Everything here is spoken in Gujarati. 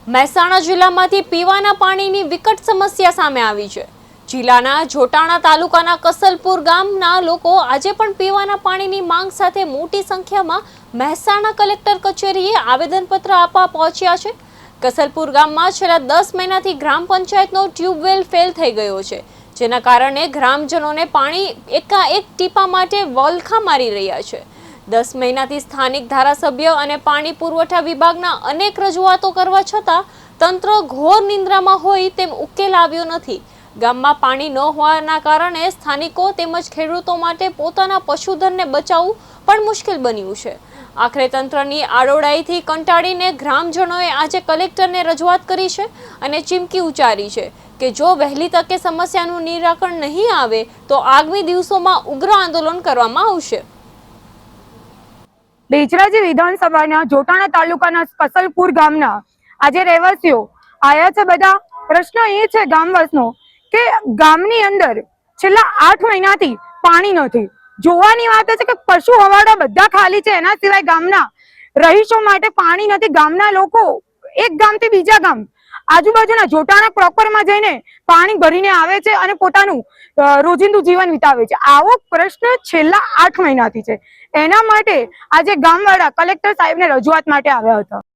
મહેસાણા જિલ્લામાંથી પીવાના પાણીની વિકટ સમસ્યા સામે આવી છે। જિલ્લાના જોટાણા તાલુકાના કસલપુર ગામના લોકો આજે પણ પીવાના પાણીની માંગ સાથે મોટી સંખ્યામાં મહેસાણા કલેક્ટર કચેરીએ આવેદનપત્ર આપવા પહોંચ્યા છે। કસલપુર ગામમાં છેલ્લા 10 મહિનાથી ગ્રામ પંચાયતનો ટ્યુબવેલ ફેલ થઈ ગયો છે, જેના કારણે ગ્રામજનોને પાણી એકાએક ટીપા માટે વલખા મારી રહ્યા છે। 10 મહિનાથી સ્થાનિક ધારાસભ્ય અને પાણી પુરવઠા વિભાગના અનેક રજૂઆતો કરવા છતાં તંત્ર ઘોર નિંદ્રામાં હોય તેમ ઉકેલ આવ્યો નથી। ગામમાં પાણી ન હોવાના કારણે સ્થાનિકો તેમજ ખેડૂતો માટે પોતાના પશુધનને બચાવવું પણ મુશ્કેલ બન્યું છે। આખરે તંત્રની આડોડાઈથી કંટાળીને ગ્રામજનોએ આજે કલેક્ટરને રજૂઆત કરી છે અને ચીમકી ઉચ્ચારી છે કે જો વહેલી તકે સમસ્યાનું નિરાકરણ નહીં આવે તો આગામી દિવસોમાં ઉગ્ર આંદોલન કરવામાં આવશે। બેચરાજી વિધાનસભાના જોટાણા તાલુકાના કસલપુર ગામના આજે રહેવાસીઓ આયા છે। બધા પ્રશ્ન એ છે ગામવાસીનો કે ગામની અંદર છેલ્લા 8 મહિનાથી પાણી નથી। જોવાની વાત છે કે પશુ હવાડા બધા ખાલી છે, એના સિવાય ગામના રહીશો માટે પાણી નથી। ગામના લોકો એક ગામથી બીજા ગામ આજુબાજુના જોટાણા પ્રોપરમાં જઈને પાણી ભરીને આવે છે અને પોતાનું રોજિંદુ જીવન વિતાવે છે। આવો પ્રશ્ન છેલ્લા 8 મહિનાથી છે। એના માટે આજે ગામવાળા કલેક્ટર સાહેબને રજૂઆત માટે આવ્યા હતા।